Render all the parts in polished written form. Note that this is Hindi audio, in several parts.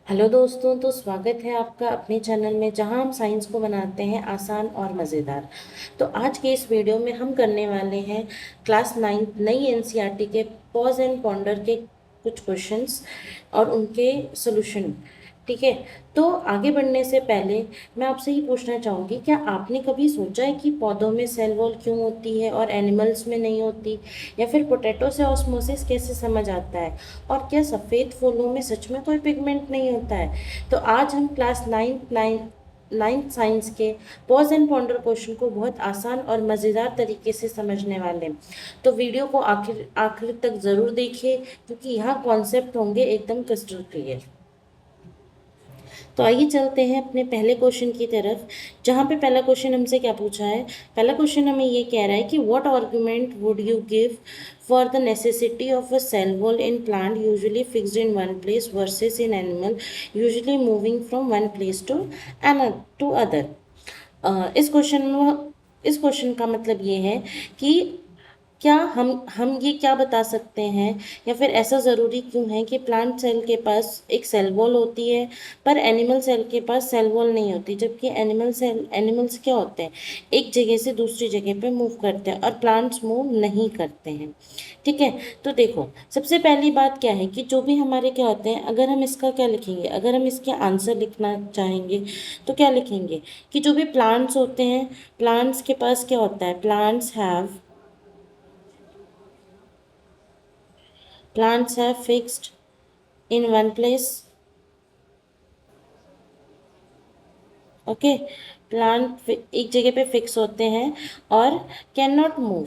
हेलो दोस्तों, तो स्वागत है आपका अपने चैनल में जहां हम साइंस को बनाते हैं आसान और मज़ेदार। तो आज के इस वीडियो में हम करने वाले हैं क्लास 9 नई एनसीईआरटी के पॉज एंड पॉन्डर के कुछ क्वेश्चंस और उनके सॉल्यूशन। ठीक है। तो आगे बढ़ने से पहले मैं आपसे ये पूछना चाहूँगी, क्या आपने कभी सोचा है कि पौधों में सेल वॉल क्यों होती है और एनिमल्स में नहीं होती, या फिर पोटैटो से ऑस्मोसिस कैसे समझ आता है, और क्या सफ़ेद फूलों में सच में कोई पिगमेंट नहीं होता है। तो आज हम क्लास नाइन्थ साइंस के पॉज एंड पॉन्डर क्वेश्चन को बहुत आसान और मज़ेदार तरीके से समझने वाले हैं। तो वीडियो को आखिर आखिर तक ज़रूर देखिए, क्योंकि यहाँ कॉन्सेप्ट होंगे एकदम क्रिस्टल क्लियर। तो आइए चलते हैं अपने पहले क्वेश्चन की तरफ, जहाँ पे पहला क्वेश्चन हमसे क्या पूछा है। पहला क्वेश्चन हमें ये कह रहा है कि what argument would you give for the necessity of a cell wall in plant usually fixed in one place versus in animal usually moving from one place to other. इस क्वेश्चन का मतलब ये है कि क्या हम ये क्या बता सकते हैं, या फिर ऐसा ज़रूरी क्यों है कि प्लांट सेल के पास एक सेल वॉल होती है पर एनिमल सेल के पास सेल वॉल नहीं होती, जबकि एनिमल्स क्या होते हैं, एक जगह से दूसरी जगह पे मूव करते हैं और प्लांट्स मूव नहीं करते हैं। ठीक है। तो देखो, सबसे पहली बात क्या है कि जो भी हमारे क्या होते हैं, अगर हम इसका क्या लिखेंगे, अगर हम इसके आंसर लिखना चाहेंगे तो क्या लिखेंगे कि जो भी प्लांट्स होते हैं, प्लांट्स के पास क्या होता है, plants have fixed in one place. Okay. Plant एक जगह पे फिक्स होते हैं और can not move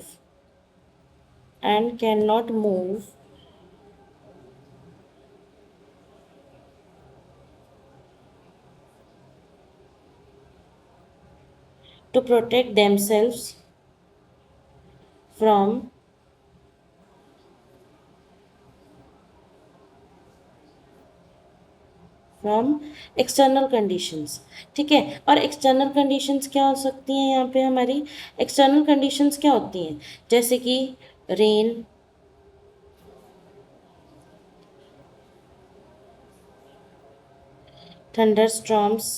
can not move to protect themselves from from external conditions. ठीक है। और एक्सटर्नल कंडीशंस क्या हो सकती हैं, यहाँ पे हमारी एक्सटर्नल कंडीशंस क्या होती हैं, जैसे कि रेन, थंडर स्टॉर्म्स,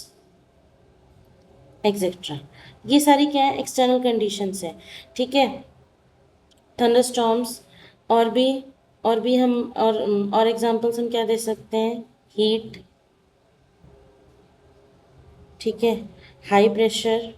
एक्सेट्रा। ये सारी क्या है, एक्सटर्नल कंडीशंस है। ठीक है। थंडर स्टॉर्म्स, और भी और भी हम और एग्जांपल्स हम क्या दे सकते हैं, हीट। ठीक है। High pressure.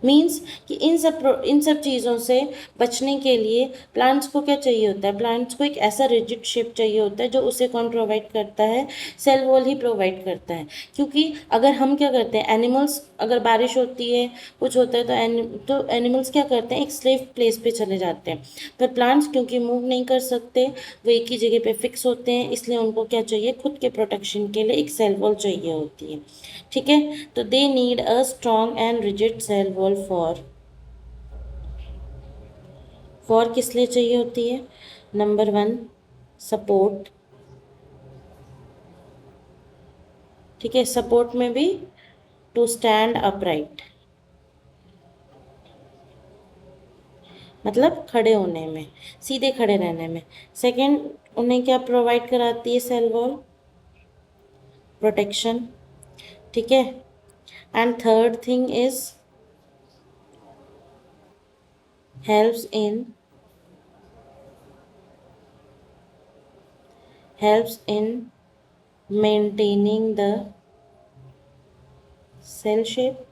मीन्स कि इन सब चीज़ों से बचने के लिए प्लांट्स को क्या चाहिए होता है, प्लांट्स को एक ऐसा रिजिड शेप चाहिए होता है जो उसे कौन प्रोवाइड करता है, सेल वॉल ही प्रोवाइड करता है। क्योंकि अगर हम क्या करते हैं, एनिमल्स, अगर बारिश होती है, कुछ होता है, तो एनिमल्स क्या करते हैं, एक सेफ प्लेस पे चले जाते हैं। पर प्लांट्स क्योंकि मूव नहीं कर सकते, वो एक ही जगह पे फिक्स होते हैं, इसलिए उनको क्या चाहिए, खुद के प्रोटेक्शन के लिए एक सेल वॉल चाहिए होती है। ठीक है। तो they need a strong and rigid cell wall for किस लिए चाहिए होती है, नंबर वन, सपोर्ट। ठीक है। सपोर्ट में भी टू स्टैंड अपराइट, मतलब खड़े होने में, सीधे खड़े रहने में। सेकंड, उन्हें क्या प्रोवाइड कराती है सेल वॉल, प्रोटेक्शन। ठीक है। And third thing is helps in helps in maintaining the cell shape.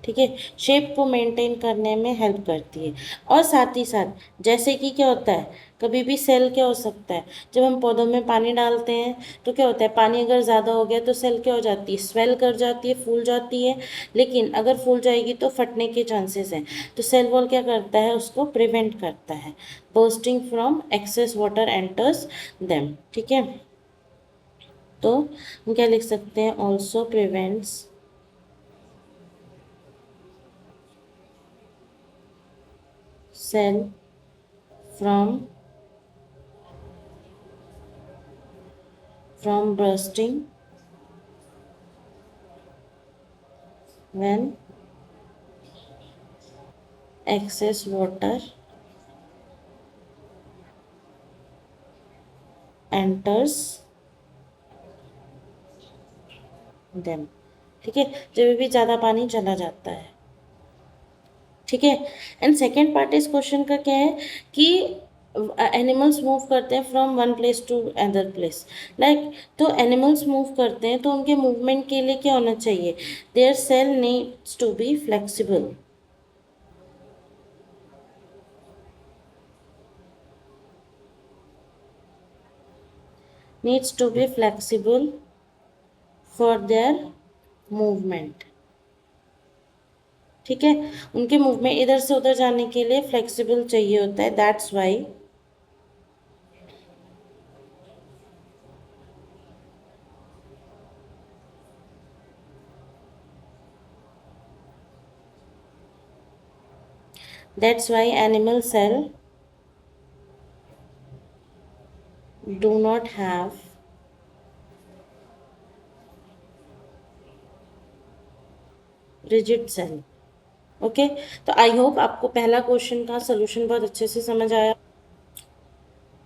ठीक है। शेप को मेंटेन करने में हेल्प करती है। और साथ ही साथ, जैसे कि क्या होता है, कभी भी सेल क्या हो सकता है, जब हम पौधों में पानी डालते हैं तो क्या होता है, पानी अगर ज़्यादा हो गया तो सेल क्या हो जाती है, स्वेल कर जाती है, फूल जाती है। लेकिन अगर फूल जाएगी तो फटने के चांसेस हैं। तो सेल वॉल क्या करता है, उसको प्रिवेंट करता है, bursting from excess water enters them. ठीक है। तो हम क्या लिख सकते हैं, also prevents cell from bursting when excess water enters them. ठीक है, जब भी ज़्यादा पानी चला जाता है। ठीक है, एंड सेकेंड पार्ट इस क्वेश्चन का क्या है कि एनिमल्स मूव करते हैं from one place to other place, like तो एनिमल्स मूव करते हैं तो उनके मूवमेंट के लिए क्या होना चाहिए, their cell needs to be flexible. needs to be flexible for their movement। ठीक है, उनके मूवमेंट इधर से उधर जाने के लिए फ्लेक्सिबल चाहिए होता है, that's why animal cell do not have rigid cell। Okay, तो आई होप आपको पहला क्वेश्चन का सोल्यूशन बहुत अच्छे से समझ आया।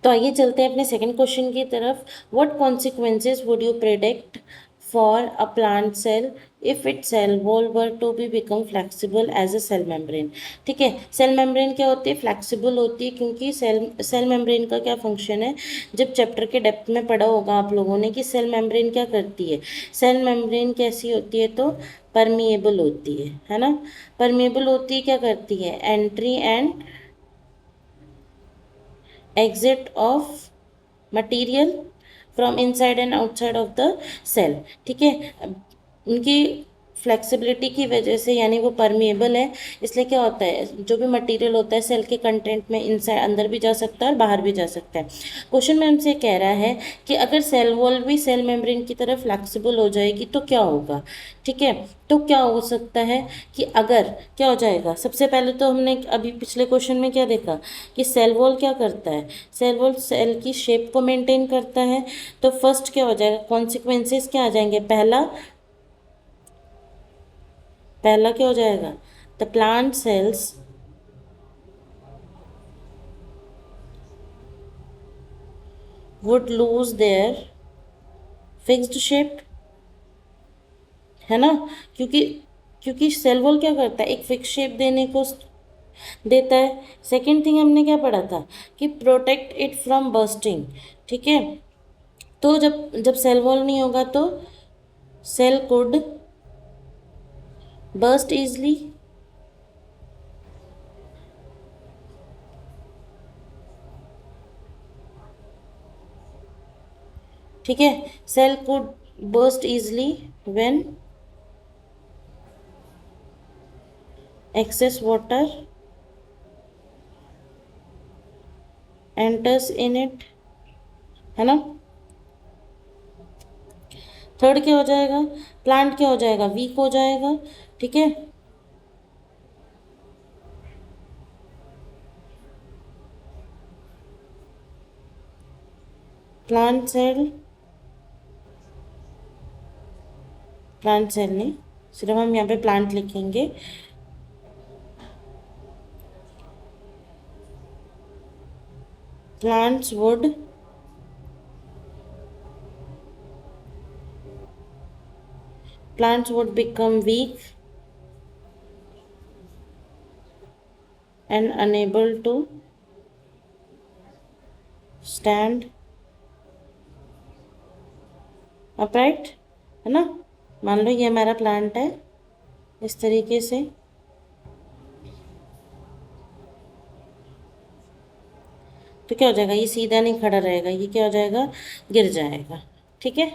तो आइए चलते हैं अपने सेकंड क्वेश्चन की तरफ। What consequences would you predict for a plant cell if it cell wall were to be become flexible as a cell membrane. ठीक है, सेल मेम्ब्रेन क्या होती है, फ्लेक्सिबल होती है, क्योंकि सेल मेम्ब्रेन का क्या फंक्शन है, जब चैप्टर के डेप्थ में पढ़ा होगा आप लोगों ने कि सेल मेम्ब्रेन क्या करती है। सेल मेम्ब्रेन कैसी होती है, तो परमिएबल होती है ना। परमिएबल होती है, क्या करती है, entry and exit of material from inside and outside of the cell। ठीक है, उनकी फ्लेक्सिबिलिटी की वजह से, यानी वो परमिएबल है, इसलिए क्या होता है, जो भी मटेरियल होता है सेल के कंटेंट में इनसाइड अंदर भी जा सकता है और बाहर भी जा सकता है। क्वेश्चन में हमसे कह रहा है कि अगर सेल वॉल भी सेल मेम्ब्रेन की तरह फ्लेक्सिबल हो जाएगी तो क्या होगा। ठीक है, तो क्या हो सकता है कि अगर क्या हो जाएगा, सबसे पहले तो हमने अभी पिछले क्वेश्चन में क्या देखा कि सेल वॉल क्या करता है, सेल वॉल सेल की शेप को मेंटेन करता है। तो फर्स्ट क्या हो जाएगा, कॉन्सिक्वेंसेस क्या आ जाएंगे, पहला पहला क्या हो जाएगा, the plant cells would lose their fixed shape, है ना, क्योंकि क्योंकि सेल वॉल क्या करता है, एक फिक्स शेप देने को देता है। सेकेंड थिंग हमने क्या पढ़ा था कि प्रोटेक्ट इट फ्रॉम बर्स्टिंग। ठीक है, तो जब जब सेल वॉल नहीं होगा तो सेल कुड बर्स्ट इजली। ठीक है, cell could burst easily when excess water enters in it, है ना। थर्ड क्या हो जाएगा, प्लांट क्या हो जाएगा, वीक हो जाएगा। ठीक है, प्लांट सेल नहीं, सिर्फ हम यहाँ पे प्लांट लिखेंगे। Plants would become weak and unable to stand upright, है ना। मान लो ये हमारा प्लांट है इस तरीके से, तो क्या हो जाएगा, ये सीधा नहीं खड़ा रहेगा, ये क्या हो जाएगा, गिर जाएगा। ठीक है,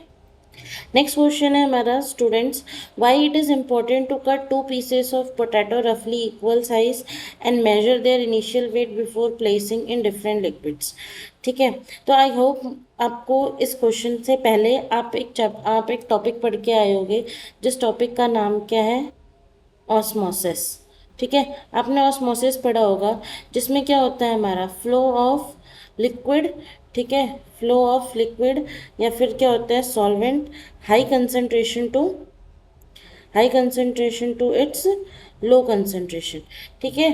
नेक्स्ट क्वेश्चन है हमारा students, why it is important to cut two pieces of potato रफली equal size and measure their initial weight before placing in different liquids. ठीक है, तो आई होप आपको इस क्वेश्चन से पहले आप एक टॉपिक पढ़ के आए होंगे, जिस टॉपिक का नाम क्या है, ऑस्मोसिस। ठीक है, आपने ऑस्मोसिस पढ़ा होगा, जिसमें क्या होता है हमारा फ्लो ऑफ लिक्विड। ठीक है, फ्लो ऑफ लिक्विड, या फिर क्या होता है solvent, high concentration to its low concentration. ठीक है,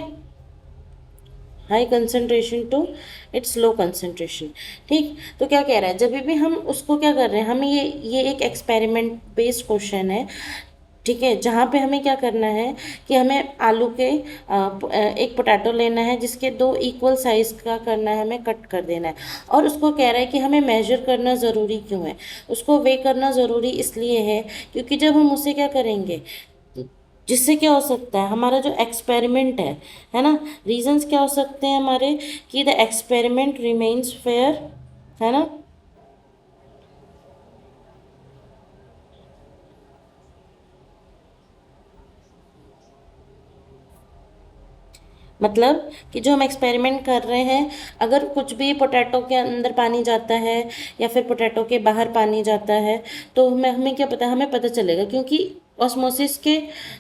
high concentration to its low concentration. ठीक, तो क्या कह रहा है, जब भी हम उसको क्या कर रहे हैं, हमें ये एक एक्सपेरिमेंट बेस्ड क्वेश्चन है। ठीक है, जहाँ पे हमें क्या करना है कि हमें आलू के एक पोटैटो लेना है जिसके दो इक्वल साइज़ का करना है, हमें कट कर देना है। और उसको कह रहा है कि हमें मेजर करना ज़रूरी क्यों है, उसको वे करना ज़रूरी इसलिए है क्योंकि जब हम उसे क्या करेंगे, जिससे क्या हो सकता है, हमारा जो एक्सपेरिमेंट है ना, रीजंस क्या हो सकते हैं हमारे, कि द एक्सपेरिमेंट रिमेन्स फेयर, है ना। मतलब कि जो हम एक्सपेरिमेंट कर रहे हैं, अगर कुछ भी पोटैटो के अंदर पानी जाता है या फिर पोटैटो के बाहर पानी जाता है, तो हमें क्या पता, हमें पता चलेगा क्योंकि ऑस्मोसिस के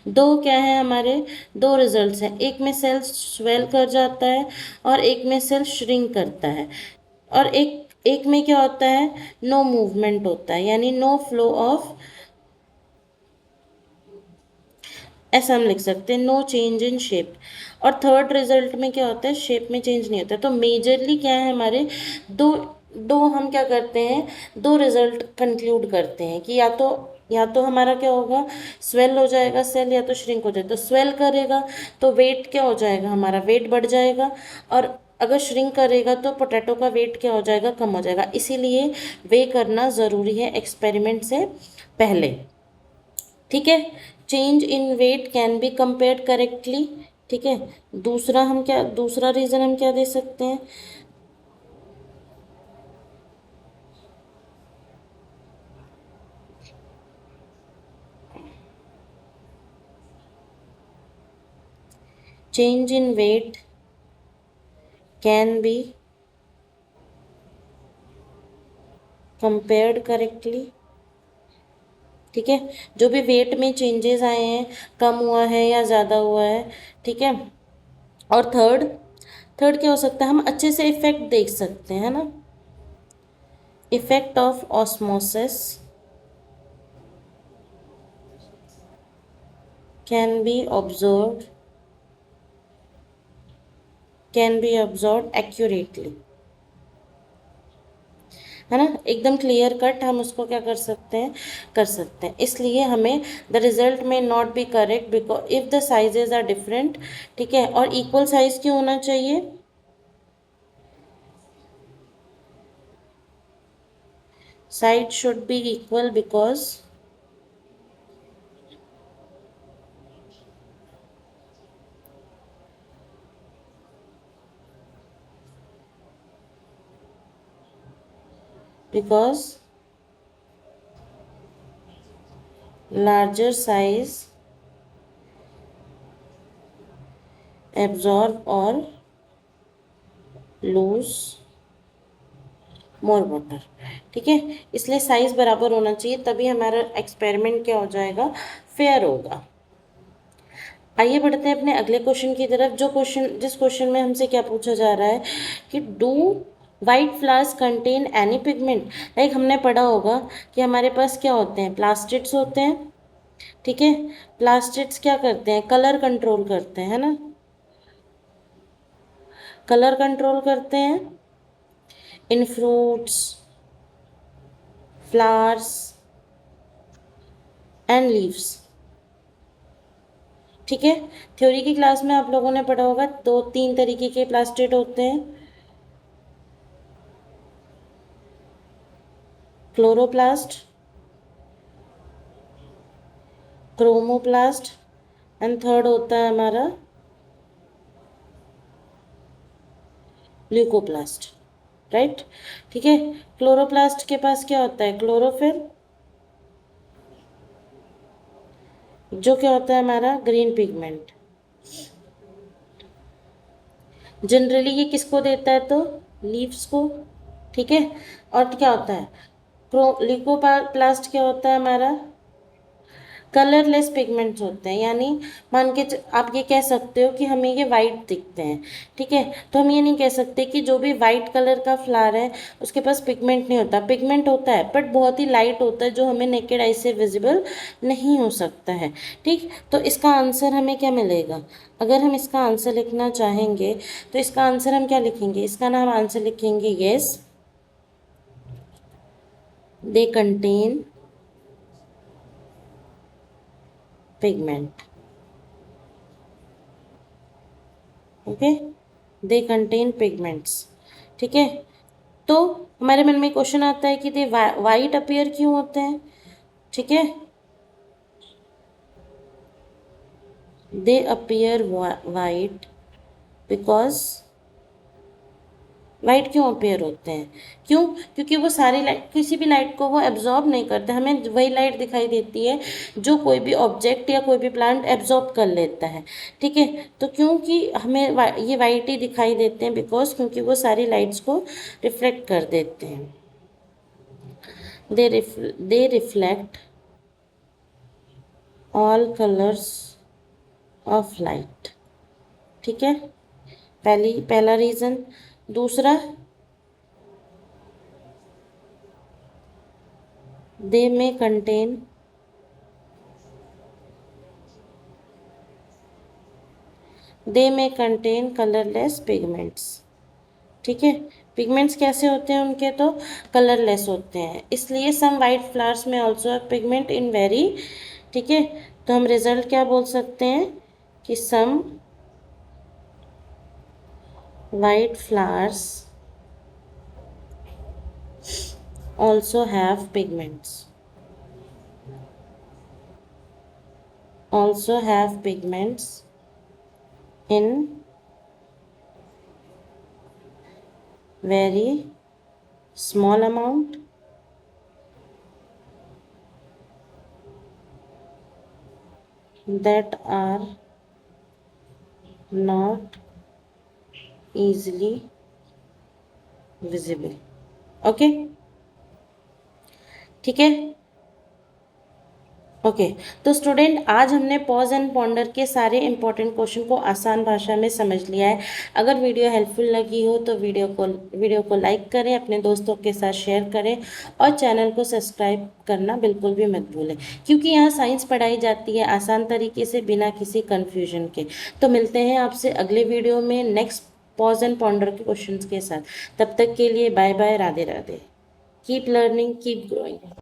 दो क्या है हमारे, दो रिजल्ट्स हैं, एक में सेल स्वेल कर जाता है और एक में सेल श्रिंक करता है। और एक एक में क्या होता है, नो मूवमेंट होता है, यानी नो फ्लो ऑफ, ऐसा हम लिख सकते हैं, नो चेंज इन शेप। और थर्ड रिजल्ट में क्या होता है, शेप में चेंज नहीं होता। तो मेजरली क्या है हमारे, दो दो हम क्या करते हैं, दो रिजल्ट कंक्लूड करते हैं कि या तो हमारा क्या होगा, स्वेल हो जाएगा सेल, या तो श्रिंक हो जाएगा। तो स्वेल करेगा तो वेट क्या हो जाएगा, हमारा वेट बढ़ जाएगा। और अगर श्रिंक करेगा तो पोटैटो का वेट क्या हो जाएगा, कम हो जाएगा। इसीलिए वे करना ज़रूरी है एक्सपेरिमेंट से पहले। ठीक है, change in weight can be compared correctly. ठीक है, दूसरा रीज़न हम क्या दे सकते हैं, change in weight can be compared correctly. ठीक है, जो भी वेट में चेंजेस आए हैं, कम हुआ है या ज़्यादा हुआ है। ठीक है, और थर्ड थर्ड क्या हो सकता है, हम अच्छे से इफेक्ट देख सकते हैं, है ना। Effect of osmosis can be observe accurately, है ना, एकदम क्लियर कट हम उसको क्या कर सकते हैं, इसलिए हमें the result may not be correct because if the sizes are different. ठीक है, और इक्वल साइज क्यों होना चाहिए, side should be equal because larger size absorb और लूज मोर वाटर। ठीक है, इसलिए साइज बराबर होना चाहिए, तभी हमारा एक्सपेरिमेंट क्या हो जाएगा, फेयर होगा। आइए बढ़ते हैं अपने अगले क्वेश्चन की तरफ। जिस क्वेश्चन में हमसे क्या पूछा जा रहा है कि do white flowers contain any pigment. Like हमने पढ़ा होगा कि हमारे पास क्या होते हैं, प्लास्टिड्स होते हैं। ठीक है, प्लास्टिड्स क्या करते हैं, कलर कंट्रोल करते हैं, है ना, कलर कंट्रोल करते हैं इन फ्रूट्स, फ्लावर्स एंड लीव्स। ठीक है, थ्योरी की क्लास में आप लोगों ने पढ़ा होगा, दो तीन तरीके के प्लास्टिड होते हैं, क्लोरोप्लास्ट, क्रोमोप्लास्ट एंड थर्ड होता है हमारा ल्यूकोप्लास्ट। राइट। ठीक है, क्लोरोप्लास्ट के पास क्या होता है, क्लोरोफिल, जो क्या होता है हमारा ग्रीन पिगमेंट। जनरली ये किसको देता है, तो लीव्स को। ठीक है, और क्या होता है, ल्यूकोप्लास्ट क्या होता है हमारा, कलरलेस पिगमेंट्स होते हैं, यानी मान के आप ये कह सकते हो कि हमें ये वाइट दिखते हैं, ठीक है। तो हम ये नहीं कह सकते कि जो भी वाइट कलर का फ्लावर है उसके पास पिगमेंट नहीं होता, पिगमेंट होता है बट बहुत ही लाइट होता है, जो हमें नेकेड आई से विजिबल नहीं हो सकता है, ठीक। तो इसका आंसर हमें क्या मिलेगा, अगर हम इसका आंसर लिखना चाहेंगे तो इसका आंसर हम क्या लिखेंगे, इसका नाम आंसर लिखेंगे yes, they contain pigment, okay, they contain pigments, ठीक है। तो हमारे मन में क्वेश्चन आता है कि दे वाइट अपीयर क्यों होते हैं, ठीक है, दे अपीयर वाइट बिकॉज, वाइट क्यों अपीयर होते हैं, क्यों, क्योंकि वो सारी लाइट, किसी भी लाइट को वो एब्जॉर्ब नहीं करते, हमें वही लाइट दिखाई देती है जो कोई भी ऑब्जेक्ट या कोई भी प्लांट एब्जॉर्ब कर लेता है, ठीक है। तो क्योंकि हमें ये वाइट ही दिखाई देते हैं बिकॉज, क्योंकि वो सारी लाइट्स को रिफ्लेक्ट कर देते हैं, दे reflect all colours of light, ठीक है, पहला रीज़न। दूसरा, दे में कंटेन कलरलेस पिगमेंट्स, ठीक है। पिगमेंट्स कैसे होते हैं उनके, तो कलरलेस होते हैं, इसलिए सम वाइट फ्लावर्स में ऑल्सो है पिगमेंट इन वेरी, ठीक है। तो हम रिजल्ट क्या बोल सकते हैं कि some white flowers also have pigments, also have pigments in very small amount that are not easily visible, okay, ठीक है, ओके। तो स्टूडेंट आज हमने पॉज एंड पॉन्डर के सारे इंपॉर्टेंट क्वेश्चन को आसान भाषा में समझ लिया है। अगर वीडियो हेल्पफुल लगी हो तो वीडियो को लाइक करें, अपने दोस्तों के साथ शेयर करें और चैनल को सब्सक्राइब करना बिल्कुल भी मत भूलें, क्योंकि यहाँ साइंस पढ़ाई जाती है आसान तरीके से बिना किसी कन्फ्यूजन के। तो मिलते हैं आपसे अगले वीडियो में नेक्स्ट पॉज एंड पॉन्डर के क्वेश्चन के साथ। तब तक के लिए bye bye, Radhe Radhe, keep learning keep growing.